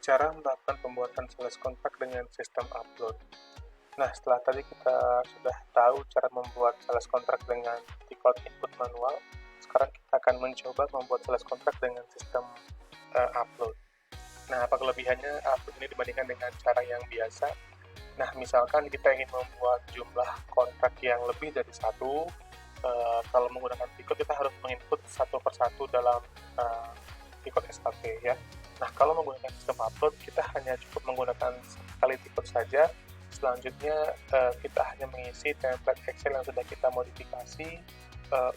Cara melakukan pembuatan sales kontrak dengan sistem upload. Nah, setelah tadi kita sudah tahu cara membuat sales kontrak dengan default input manual, sekarang kita akan mencoba membuat sales kontrak dengan sistem upload. Nah, apa kelebihannya upload ini dibandingkan dengan cara yang biasa? Nah, misalkan kita ingin membuat jumlah kontrak yang lebih dari satu, kalau menggunakan Pickle kita harus menginput satu persatu dalam Pickle SAP ya. Nah, kalau menggunakan sistem upload, kita hanya cukup menggunakan sekali Pickle saja. Selanjutnya, kita hanya mengisi template Excel yang sudah kita modifikasi,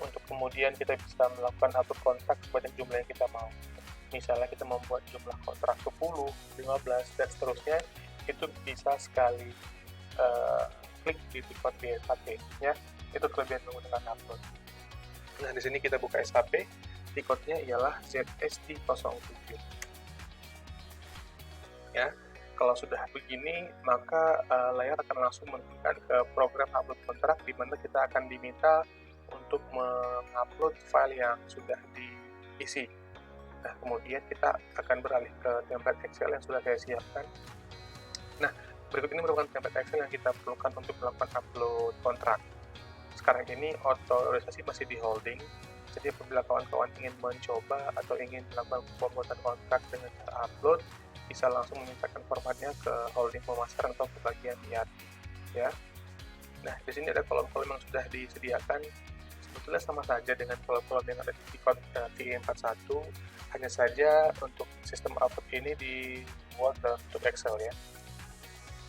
untuk kemudian kita bisa melakukan upload kontrak sebanyak jumlah yang kita mau. Misalnya kita membuat jumlah kontrak 10, 15, dan seterusnya, itu bisa sekali klik di Pickle di SAP ya. Itu kelebihan menggunakan upload. Nah, di sini kita buka SAP, Pickle-nya ialah ZST07. Ya, kalau sudah begini, maka layar akan langsung menunjukkan ke program upload kontrak, di mana kita akan diminta untuk mengupload file yang sudah diisi. Nah, kemudian kita akan beralih ke template Excel yang sudah saya siapkan. Nah, berikut ini merupakan template Excel yang kita perlukan untuk melakukan upload kontrak. Sekarang ini otorisasi masih di holding, jadi apabila kawan-kawan ingin mencoba atau ingin melakukan pembuatan kontrak dengan cara upload, bisa langsung memintakan formatnya ke holding pemasaran atau ke bagian ERP ya. Nah, di sini ada kolom-kolom yang sudah disediakan, sebetulnya sama saja dengan kolom-kolom yang ada di TE41, hanya saja untuk sistem upload ini dibuat dalam bentuk Excel ya.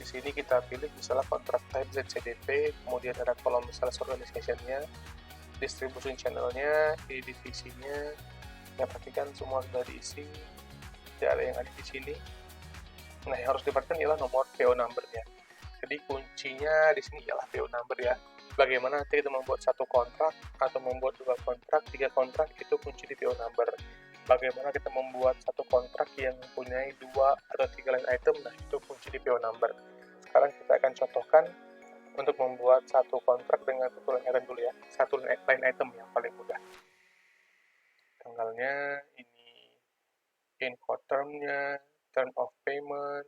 Di sini kita pilih misalnya kontrak type ZCDP, kemudian ada kolom sales organization-nya, distribution channel-nya, di divisinya, ya pastikan semua sudah diisi, tidak ada yang ada di sini. Nah, yang harus diperhatikan ialah nomor PO number-nya. Jadi kuncinya di sini ialah PO number ya. Bagaimana nanti kita membuat satu kontrak atau membuat dua kontrak, tiga kontrak, itu kunci di PO number. Bagaimana kita membuat satu kontrak yang mempunyai dua atau tiga line item, nah itu kunci di PO number. Sekarang kita akan contohkan untuk membuat satu kontrak dengan satu line item dulu ya. Satu line item yang paling mudah. Tanggalnya, ini Incoterm-nya, term of payment,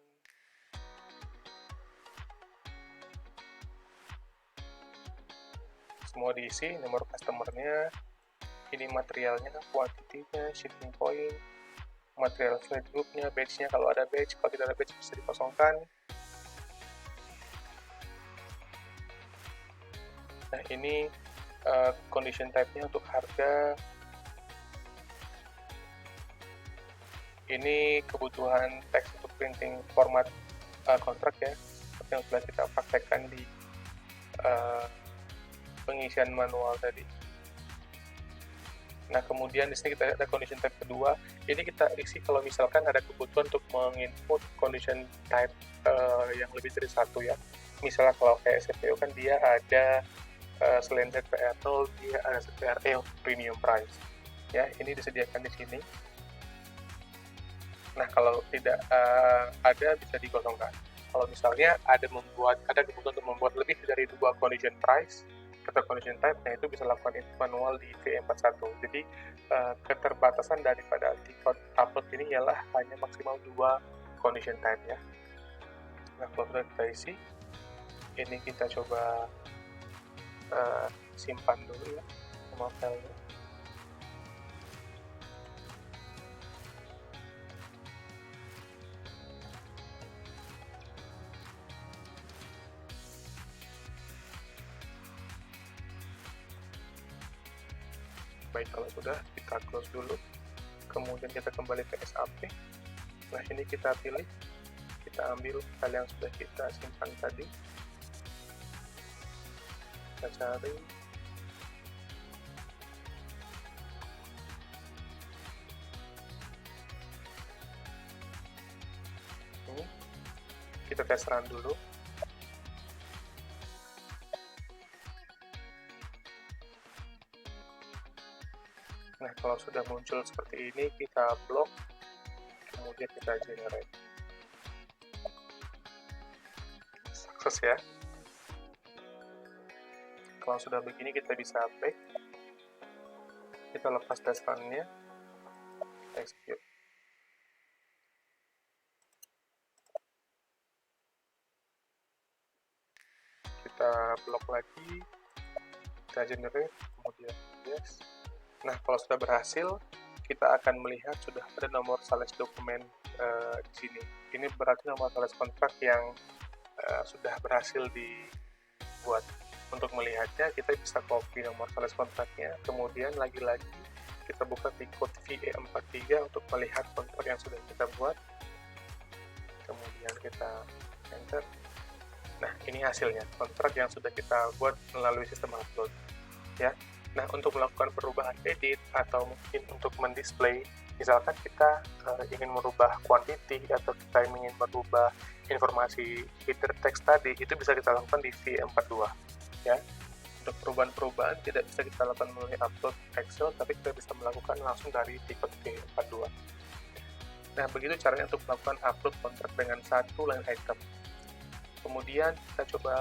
semua diisi, nomor customer-nya, ini materialnya, quantity-nya, shipping point, material flight group-nya, batch-nya, kalau ada batch, kalau tidak ada batch bisa dikosongkan. Nah, ini condition type-nya untuk harga, ini kebutuhan teks untuk printing format kontrak ya, seperti yang sudah kita praktekkan di pengisian manual tadi. Nah, kemudian di sini kita ada condition type kedua. Ini kita isi kalau misalkan ada kebutuhan untuk menginput condition type yang lebih dari satu ya. Misalnya kalau kayak SPO kan dia ada selain ZPR0, dia ada ZPRL premium price. Ya, ini disediakan di sini. Nah, kalau tidak ada bisa dikosongkan. Kalau misalnya ada kebutuhan untuk membuat lebih dari dua condition price atau condition type, nah itu bisa lakukan input manual di V41. Jadi keterbatasan daripada default upload ini ialah hanya maksimal 2 condition type ya. Nah, kalau sudah kita isi, ini kita coba simpan dulu ya sama filenya. Baik, kalau sudah kita close dulu, kemudian kita kembali ke SAP. Nah, ini kita pilih, kita ambil file yang sudah kita simpan tadi, kita cari, ini kita tes run dulu. Nah, kalau sudah muncul seperti ini, kita blok, kemudian kita generate. Sukses ya. Kalau sudah begini, kita bisa back. Kita lepas test run-nya, execute. kita blok lagi, kita generate, kemudian yes. Nah, kalau sudah berhasil, kita akan melihat sudah ada nomor sales dokumen di sini. Ini berarti nomor sales kontrak yang sudah berhasil dibuat. Untuk melihatnya, kita bisa copy nomor sales kontraknya, kemudian lagi-lagi kita buka di code VE43 untuk melihat kontrak yang sudah kita buat, kemudian kita enter. Nah, ini hasilnya, kontrak yang sudah kita buat melalui sistem upload. Ya. Nah, untuk melakukan perubahan edit atau mungkin untuk mendisplay, misalkan kita ingin merubah quantity atau kita ingin merubah informasi header text tadi, itu bisa kita lakukan di VE42. Ya, untuk perubahan-perubahan tidak bisa kita lakukan melalui upload Excel, tapi kita bisa melakukan langsung dari tiket VE42. Nah, begitu caranya untuk melakukan upload kontrak dengan satu line item. Kemudian kita coba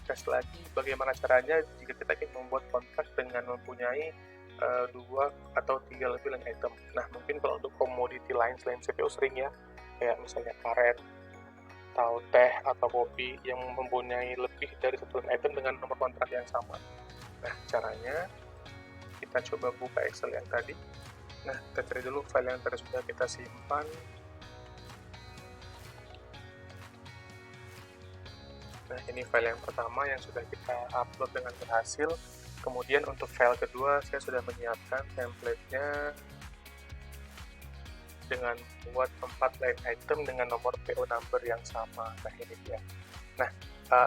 tes lagi bagaimana caranya jika kita ingin membuat kontrak dengan mempunyai 2 atau 3 lebih line item. Nah, mungkin kalau untuk commodity lain selain CPU sering ya, kayak misalnya karet, atau teh atau kopi yang mempunyai lebih dari satu item dengan nomor kontrak yang sama. Nah, caranya kita coba buka Excel yang tadi. Nah, kita cari dulu file yang tadi sudah kita simpan. Nah, ini file yang pertama yang sudah kita upload dengan berhasil. Kemudian untuk file kedua, saya sudah menyiapkan template-nya dengan membuat 4 line item dengan nomor PO number yang sama. Nah, ini dia. Nah,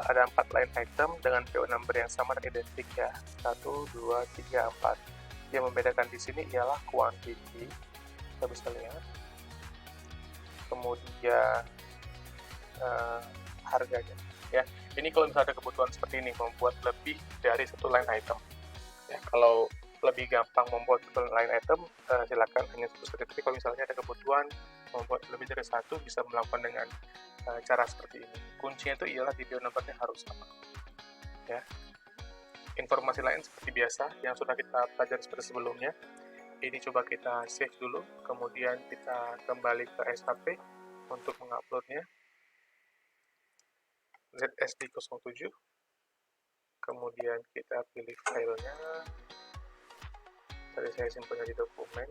ada 4 line item dengan PO number yang sama dan identik ya. 1, 2, 3, 4. Yang membedakan di sini ialah quantity. Kita bisa lihat. Kemudian harganya. Ya, ini kalau misalnya ada kebutuhan seperti ini, membuat lebih dari satu line item. Ya, kalau lebih gampang membuat line item, silakan hanya satu saja. Tapi kalau misalnya ada kebutuhan membuat lebih dari satu, bisa melakukan dengan cara seperti ini. Kuncinya itu ialah video numbernya harus sama. Ya. Informasi lain seperti biasa yang sudah kita pelajari seperti sebelumnya. Ini coba kita save dulu, kemudian kita kembali ke SAP untuk menguploadnya. ZSD07. Kemudian kita pilih filenya. Tadi saya simpannya di dokumen.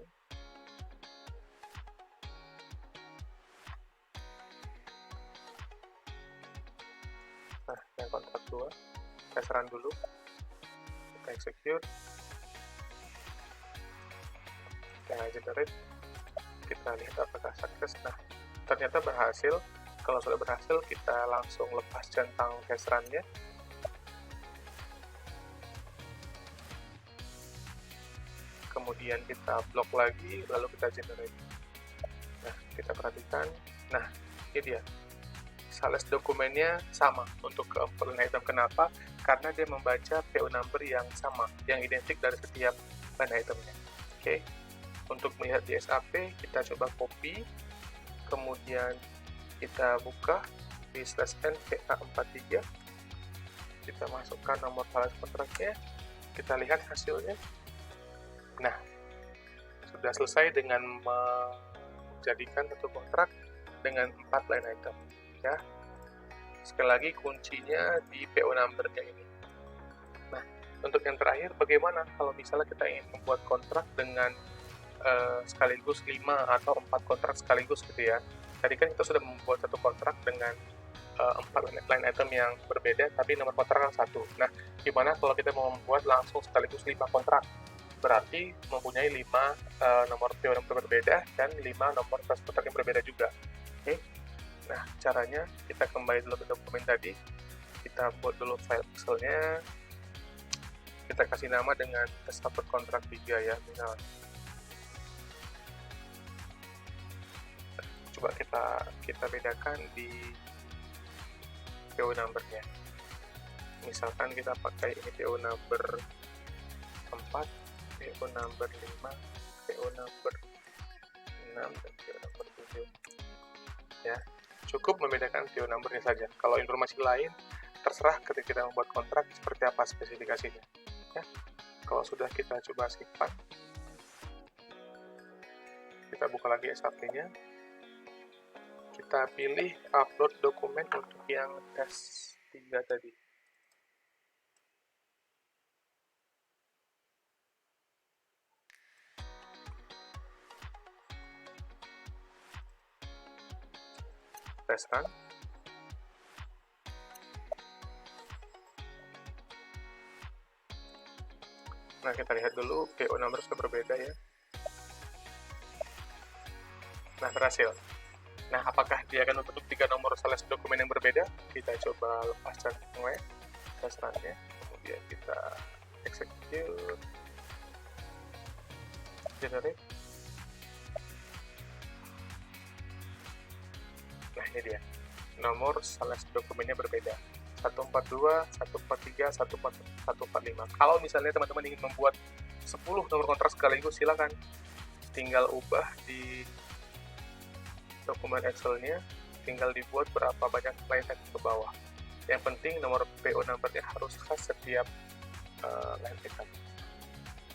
Nah, yang kontrak 2, kita run dulu, kita execute, kita generate, kita lihat apakah sukses. Nah, ternyata berhasil. Kalau sudah berhasil, kita langsung lepas centang test run-nya. Kemudian kita blok lagi, lalu kita generate. Nah, kita perhatikan. Nah, ini dia. Sales dokumennya sama untuk keempat line item. Kenapa? Karena dia membaca PO number yang sama, yang identik dari setiap line itemnya. Oke. Untuk melihat di SAP, kita coba copy, kemudian kita buka di /n VA43, kita masukkan nomor sales kontraknya, kita lihat hasilnya. Nah, sudah selesai dengan menjadikan satu kontrak dengan 4 line item. Ya, sekali lagi kuncinya di PO number-nya ini. Nah, untuk yang terakhir, bagaimana kalau misalnya kita ingin membuat kontrak dengan sekaligus 5 atau 4 kontrak sekaligus gitu ya. Tadi kan kita sudah membuat satu kontrak dengan 4 line item yang berbeda, tapi nomor kontrak yang satu. Nah, gimana kalau kita mau membuat langsung sekaligus 5 kontrak? Berarti mempunyai 5 nomor PO yang berbeda dan 5 nomor kontrak yang berbeda juga. Oke. Nah, caranya kita kembali dulu ke dokumen tadi, kita buat dulu file Excel-nya, kita kasih nama dengan upload kontrak 3 ya, misalnya. Coba kita bedakan di PO number-nya. Misalkan kita pakai ini PO number 4, PO number 5, PO number 6, dan PO number 7. Ya, cukup membedakan PO number-nya saja. Kalau informasi lain, terserah ketika kita membuat kontrak seperti apa spesifikasinya. Ya, kalau sudah kita coba simpan, kita buka lagi SAP-nya. Kita pilih upload dokumen untuk yang tes 3 tadi. tes run. Nah, kita lihat dulu PO number sudah berbeda ya. Nah, berhasil. Nah, apakah dia akan membentuk 3 nomor sales dokumen yang berbeda? Kita coba lepaskan semua tes run-nya. Kemudian kita execute, generate. Nah, ini dia. Nomor sales dokumennya berbeda. 142, 143, 145. Kalau misalnya teman-teman ingin membuat 10 nomor kontrak sekaligus, silakan tinggal ubah di dokumen Excel-nya, tinggal dibuat berapa banyak line item ke bawah. Yang penting nomor PO number-nya harus khas setiap line item.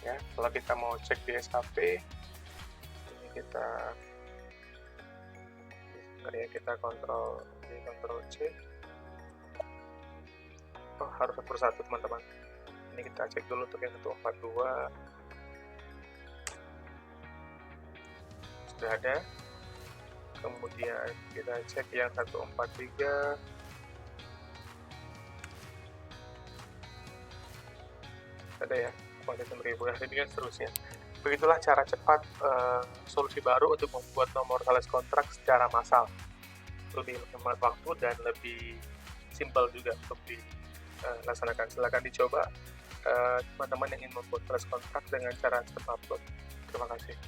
Ya, kalau kita mau cek di SAP, ini kita kontrol C. Oh, harus satu persatu teman-teman. Ini kita cek dulu untuk yang 142. Sudah ada. Kemudian kita cek yang 143. Ada ya, kuantitas ribu. Nah, ini kan seterusnya. Begitulah cara cepat solusi baru untuk membuat nomor sales kontrak secara massal. Lebih menghemat waktu dan lebih simpel juga untuk dilaksanakan. Silakan dicoba teman-teman yang ingin membuat sales kontrak dengan cara cepat upload. Terima kasih.